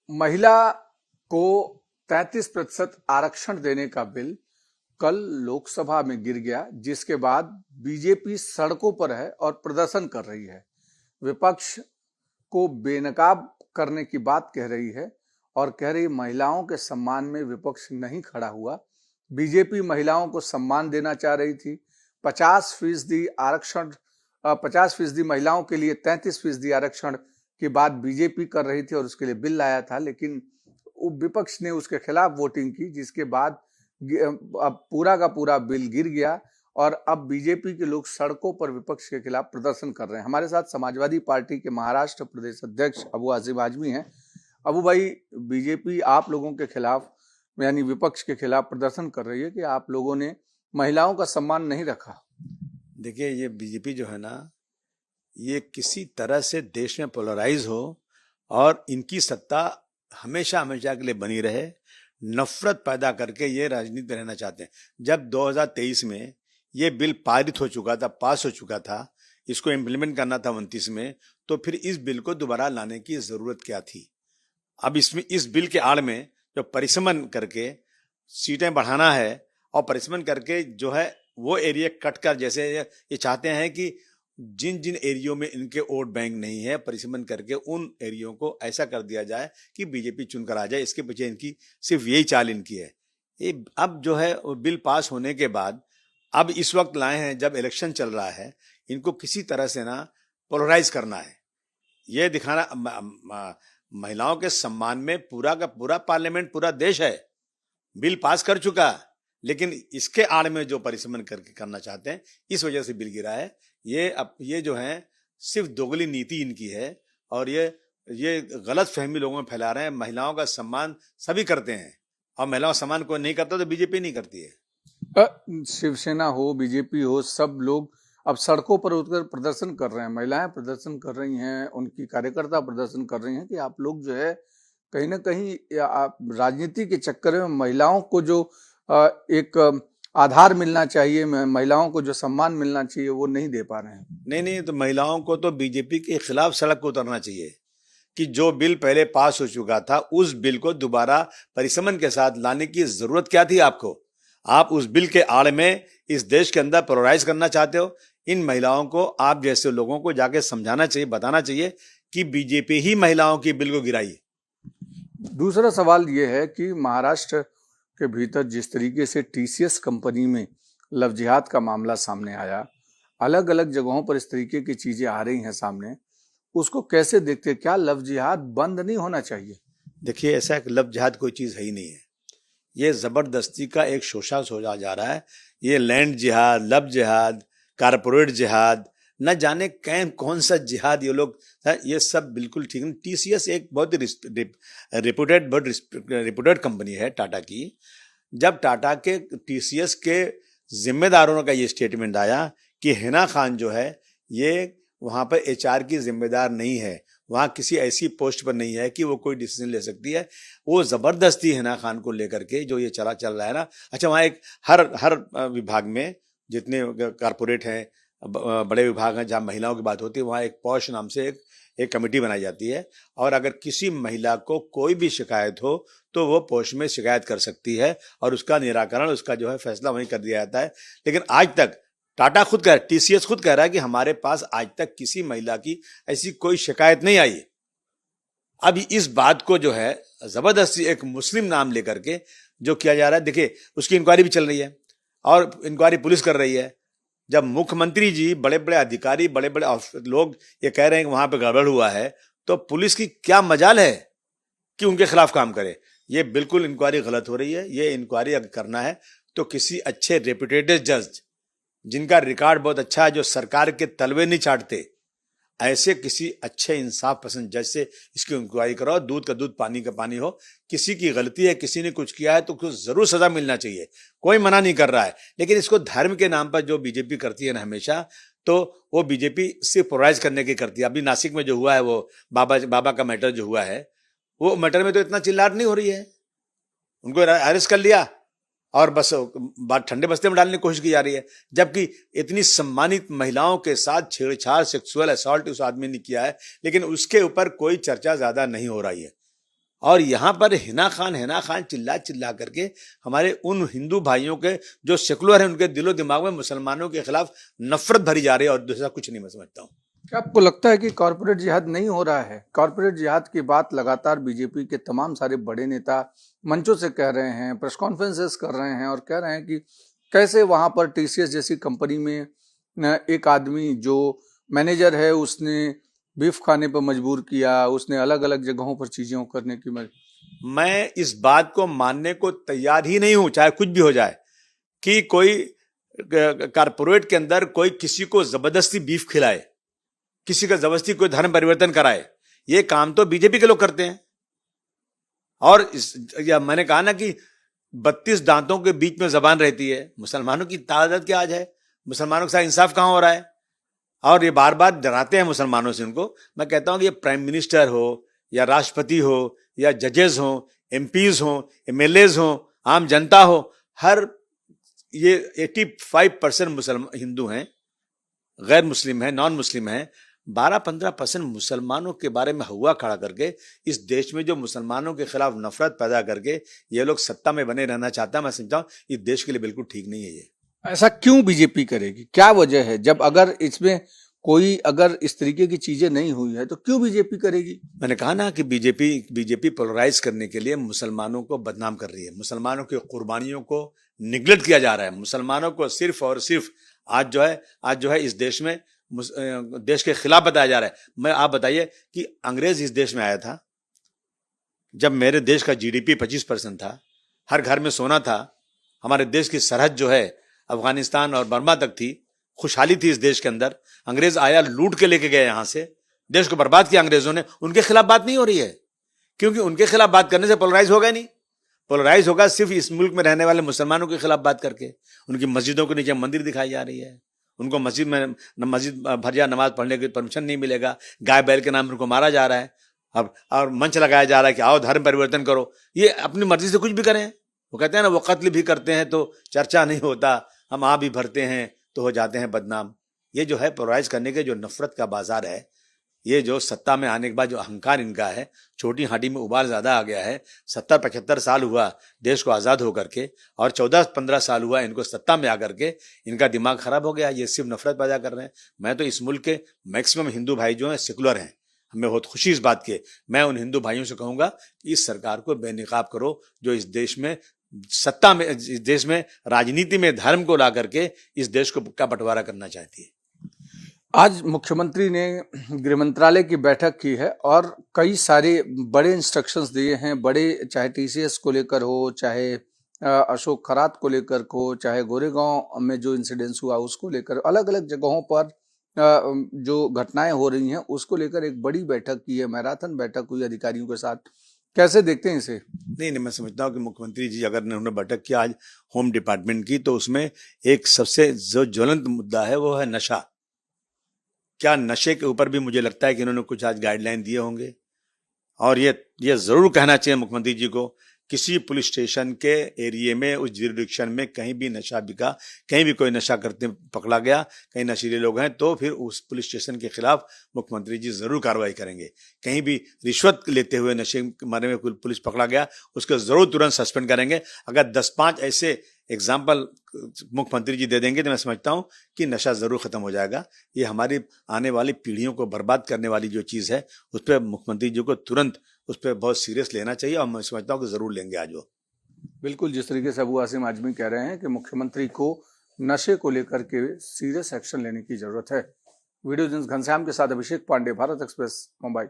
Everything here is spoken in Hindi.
महिला को 33% आरक्षण देने का बिल कल लोकसभा में गिर गया, जिसके बाद बीजेपी सड़कों पर है और प्रदर्शन कर रही है। विपक्ष को बेनकाब करने की बात कह रही है और कह रही महिलाओं के सम्मान में विपक्ष नहीं खड़ा हुआ। बीजेपी महिलाओं को सम्मान देना चाह रही थी। 50% आरक्षण 50% महिलाओं के लिए 33% आरक्षण की बात बीजेपी कर रही थी और उसके लिए बिल लाया था, लेकिन विपक्ष ने उसके खिलाफ वोटिंग की, जिसके बाद अब पूरा का पूरा बिल गिर गया और अब बीजेपी के लोग सड़कों पर विपक्ष के खिलाफ प्रदर्शन कर रहे हैं। हमारे साथ समाजवादी पार्टी के महाराष्ट्र प्रदेश अध्यक्ष अबू आसिम आजमी हैं। अबू भाई, बीजेपी आप लोगों के खिलाफ यानी विपक्ष के खिलाफ प्रदर्शन कर रही है कि आप लोगों ने महिलाओं का सम्मान नहीं रखा। देखिए, ये बीजेपी जो है ना, ये किसी तरह से देश में पोलराइज हो और इनकी सत्ता हमेशा हमेशा के लिए बनी रहे, नफरत पैदा करके ये राजनीति में रहना चाहते हैं। जब 2023 में ये बिल पारित हो चुका था, पास हो चुका था, इसको इम्प्लीमेंट करना था 29 में, तो फिर इस बिल को दोबारा लाने की जरूरत क्या थी? अब इसमें इस बिल के आड़ में जो परिसमन करके सीटें बढ़ाना है और परिसमन करके जो है वो एरिया कट कर, जैसे ये चाहते हैं कि जिन जिन एरियो में इनके वोट बैंक नहीं है, परिसमन करके उन एरियो को ऐसा कर दिया जाए कि बीजेपी चुनकर आ जाए। इसके पीछे इनकी सिर्फ यही चाल इनकी है। ये अब जो है बिल पास होने के बाद अब इस वक्त लाए हैं जब इलेक्शन चल रहा है, इनको किसी तरह से ना पोलराइज करना है, ये दिखाना। महिलाओं के सम्मान में पूरा का पूरा पार्लियामेंट, पूरा देश है, बिल पास कर चुका, लेकिन इसके आड़ में जो परिसमन करके करना चाहते हैं, इस वजह से बिल गिरा है। ये जो है सिर्फ दोगली नीति इनकी है और ये गलत फहमी लोगों में फैला रहे हैं। महिलाओं का सम्मान सभी करते हैं और महिलाओं का सम्मान कोई नहीं करता तो बीजेपी नहीं करती है। शिवसेना हो, बीजेपी हो, सब लोग अब सड़कों पर उतरकर प्रदर्शन कर रहे हैं। महिलाएं प्रदर्शन कर रही हैं, उनकी कार्यकर्ता प्रदर्शन कर रही हैं कि आप लोग जो है कहीं ना कहीं राजनीति के चक्कर में महिलाओं को जो एक आधार मिलना चाहिए, महिलाओं को जो सम्मान मिलना चाहिए, वो नहीं दे पा रहे हैं। नहीं, तो महिलाओं को तो बीजेपी के खिलाफ सड़क को उतरना चाहिए कि जो बिल पहले पास हो चुका था, उस बिल को दोबारा परिसमन के साथ लाने की जरूरत क्या थी आपको? आप उस बिल के आड़ में इस देश के अंदर पोलराइज करना चाहते हो। इन महिलाओं को, आप जैसे लोगों को जाके समझाना चाहिए, बताना चाहिए कि बीजेपी ही महिलाओं की बिल को गिराई। दूसरा सवाल यह है कि महाराष्ट्र के भीतर जिस तरीके से टीसीएस कंपनी में लव जिहाद का मामला सामने आया, अलग अलग जगहों पर इस तरीके की चीजें आ रही हैं सामने, उसको कैसे देखते हैं? क्या लव जिहाद बंद नहीं होना चाहिए? देखिए, ऐसा लव जिहाद कोई चीज है ही नहीं है। ये जबरदस्ती का एक शोषण सोचा जा रहा है। ये लैंड जिहाद, लव जिहाद, कारपोरेट जिहाद, न जाने कौन सा जिहाद ये लोग, ये सब बिल्कुल ठीक नहीं। टीसीएस एक बहुत रिप्यूटेड कंपनी है टाटा की। जब टाटा के टीसीएस के जिम्मेदारों का ये स्टेटमेंट आया कि हिना खान जो है ये वहां पर एचआर की जिम्मेदार नहीं है, वहां किसी ऐसी पोस्ट पर नहीं है कि वो कोई डिसीजन ले सकती है, वो जबरदस्ती हिना खान को लेकर के जो ये चल रहा है ना। अच्छा, वहां एक हर विभाग में जितने कारपोरेट हैं, बड़े विभाग हैं जहां महिलाओं की बात होती है, वहां एक पॉश नाम से एक कमेटी बनाई जाती है और अगर किसी महिला को कोई भी शिकायत हो तो वो पोश में शिकायत कर सकती है और उसका निराकरण, उसका जो है फैसला वहीं कर दिया जाता है। लेकिन आज तक टाटा खुद कह रहा है, टीसीएस खुद कह रहा है कि हमारे पास आज तक किसी महिला की ऐसी कोई शिकायत नहीं आई। अब इस बात को जो है जबरदस्ती एक मुस्लिम नाम लेकर के जो किया जा रहा है, देखिए उसकी इंक्वायरी भी चल रही है और इंक्वायरी पुलिस कर रही है। जब मुख्यमंत्री जी, बड़े बड़े अधिकारी, बड़े बड़े लोग ये कह रहे हैं कि वहां पे गड़बड़ हुआ है, तो पुलिस की क्या मजाल है कि उनके खिलाफ काम करे? ये बिल्कुल इंक्वायरी गलत हो रही है। ये इंक्वायरी अगर करना है तो किसी अच्छे रेपुटेटेड जज, जिनका रिकॉर्ड बहुत अच्छा है, जो सरकार के तलवे नहीं चाटते, ऐसे किसी अच्छे इंसाफ पसंद जज से इसकी इंक्वायरी कराओ। दूध का दूध, पानी का पानी हो। किसी की गलती है, किसी ने कुछ किया है तो कुछ जरूर सजा मिलना चाहिए, कोई मना नहीं कर रहा है। लेकिन इसको धर्म के नाम पर जो बीजेपी करती है ना हमेशा, तो वो बीजेपी सिर्फ पोलराइज करने की करती है। अभी नासिक में जो हुआ है, वो बाबा का मैटर जो हुआ है, वो मैटर में तो इतना चिल्लाहट नहीं हो रही है। उनको अरेस्ट कर लिया और बस बात ठंडे बस्ते में डालने की कोशिश की जा रही है, जबकि इतनी सम्मानित महिलाओं के साथ छेड़छाड़, सेक्सुअल असॉल्ट उस आदमी ने किया है, लेकिन उसके ऊपर कोई चर्चा ज्यादा नहीं हो रही है। और यहाँ पर हिना खान चिल्ला चिल्ला करके हमारे उन हिंदू भाइयों के जो सेकुलर हैं उनके दिलो दिमाग में मुसलमानों के खिलाफ नफरत भरी जा रही है, और दूसरा कुछ नहीं मैं समझता हूँ। क्या आपको लगता है कि कॉर्पोरेट जिहाद नहीं हो रहा है? कॉर्पोरेट जिहाद की बात लगातार बीजेपी के तमाम सारे बड़े नेता मंचों से कह रहे हैं, प्रेस कॉन्फ्रेंसेस कर रहे हैं और कह रहे हैं कि कैसे वहां पर टीसीएस जैसी कंपनी में एक आदमी जो मैनेजर है उसने बीफ खाने पर मजबूर किया, उसने अलग अलग जगहों पर चीजें करने की मैं इस बात को मानने को तैयार ही नहीं हूं, चाहे कुछ भी हो जाए, कि कोई कारपोरेट के अंदर कोई किसी को जबरदस्ती बीफ खिलाए, किसी का जबरदस्ती कोई धर्म परिवर्तन कराए। ये काम तो बीजेपी के लोग करते हैं। और मैंने कहा ना कि 32 दांतों के बीच में जबान रहती है। मुसलमानों की तादाद क्या आज है? मुसलमानों के साथ इंसाफ कहां हो रहा है? और ये बार बार डराते हैं मुसलमानों से। उनको मैं कहता हूं कि ये प्राइम मिनिस्टर हो या राष्ट्रपति हो या जजेस हो, एमपीज हो, एमएलएज हो, आम जनता हो, हर ये 85% मुसलमान हिंदू हैं, गैर मुस्लिम हैं, नॉन मुस्लिम हैं। 12-15% मुसलमानों के बारे में हुआ खड़ा करके इस देश में जो मुसलमानों के खिलाफ नफरत पैदा करके ये लोग सत्ता में बने रहना चाहता है, मैं समझता हूं इस देश के लिए बिल्कुल ठीक नहीं है। ये ऐसा क्यों बीजेपी करेगी? क्या वजह है? जब अगर इसमें कोई अगर इस तरीके की चीजें नहीं हुई है तो क्यों बीजेपी करेगी? मैंने कहा ना कि बीजेपी पोलराइज करने के लिए मुसलमानों को बदनाम कर रही है। मुसलमानों की कुर्बानियों को निगलेक्ट किया जा रहा है। मुसलमानों को सिर्फ और सिर्फ आज जो है इस देश में देश के खिलाफ बताया जा रहा है। मैं आप बताइए कि अंग्रेज इस देश में आया था जब मेरे देश का जीडीपी 25% था, हर घर में सोना था, हमारे देश की सरहद जो है अफगानिस्तान और बर्मा तक थी, खुशहाली थी इस देश के अंदर। अंग्रेज आया, लूट के लेके गए, यहां से देश को बर्बाद किया अंग्रेजों ने। उनके खिलाफ बात नहीं हो रही है, क्योंकि उनके खिलाफ बात करने से पोलराइज होगा नहीं। पोलराइज होगा सिर्फ इस मुल्क में रहने वाले मुसलमानों के खिलाफ बात करके। उनकी मस्जिदों के नीचे मंदिर दिखाई जा रही है, उनको मस्जिद भर जा नमाज पढ़ने की परमिशन नहीं मिलेगा, गाय बैल के नाम उनको मारा जा रहा है। अब और मंच लगाया जा रहा है कि आओ धर्म परिवर्तन करो। ये अपनी मर्जी से कुछ भी करें। वो कहते हैं ना, वो कत्ल भी करते हैं तो चर्चा नहीं होता, हम आ भी भरते हैं तो हो जाते हैं बदनाम। ये जो है पोलराइज करने के जो नफरत का बाजार है, ये जो सत्ता में आने के बाद जो अहंकार इनका है, छोटी हांडी में उबाल ज्यादा आ गया है। 70-75 साल हुआ देश को आजाद होकर के, और 14-15 साल हुआ इनको सत्ता में आकर के। इनका दिमाग खराब हो गया, ये सिर्फ नफरत पैदा कर रहे हैं। मैं तो इस मुल्क के मैक्सिमम हिंदू भाई जो हैं सेकुलर हैं, हमें बहुत खुशी इस बात की। मैं उन हिंदू भाइयों से कहूंगा कि इस सरकार को बेनकाब करो जो इस देश में सत्ता में, इस देश में राजनीति में धर्म को ला करके इस देश को का बंटवारा करना चाहती है। आज मुख्यमंत्री ने गृह मंत्रालय की बैठक की है और कई सारे बड़े इंस्ट्रक्शंस दिए हैं। बड़े, चाहे टीसीएस को लेकर हो, चाहे अशोक खरात को लेकर हो, चाहे गोरेगांव में जो इंसिडेंस हुआ उसको लेकर, अलग अलग जगहों पर जो घटनाएं हो रही हैं उसको लेकर एक बड़ी बैठक की है, मैराथन बैठक हुई अधिकारियों के साथ। कैसे देखते हैं इसे? नहीं, मैं समझता हूँ कि मुख्यमंत्री जी अगर उन्होंने बैठक किया आज होम डिपार्टमेंट की, तो उसमें एक सबसे जो ज्वलंत मुद्दा है वो है नशा। क्या नशे के ऊपर भी मुझे लगता है कि इन्होंने कुछ आज गाइडलाइन दिए होंगे। और ये जरूर कहना चाहिए मुख्यमंत्री जी को, किसी पुलिस स्टेशन के एरिया में, उस ज्यूरिडिक्शन में कहीं भी नशा बिका, कहीं भी कोई नशा करते पकड़ा गया, कहीं नशीले लोग हैं, तो फिर उस पुलिस स्टेशन के खिलाफ मुख्यमंत्री जी जरूर कार्रवाई करेंगे। कहीं भी रिश्वत लेते हुए नशे मारे में पुलिस पकड़ा गया, उसको जरूर तुरंत सस्पेंड करेंगे। अगर 10-5 ऐसे एग्जाम्पल मुख्यमंत्री जी दे देंगे तो मैं समझता हूं कि नशा जरूर खत्म हो जाएगा। ये हमारी आने वाली पीढ़ियों को बर्बाद करने वाली जो चीज है, उस पर मुख्यमंत्री जी को तुरंत उस पर बहुत सीरियस लेना चाहिए, और मैं समझता हूं कि जरूर लेंगे आज वो। बिल्कुल, जिस तरीके से अबू आसिम आजमी कह रहे हैं कि मुख्यमंत्री को नशे को लेकर के सीरियस एक्शन लेने की जरूरत है। वीडियो जर्नलिस्ट घनश्याम के साथ अभिषेक पांडे, भारत एक्सप्रेस, मुंबई।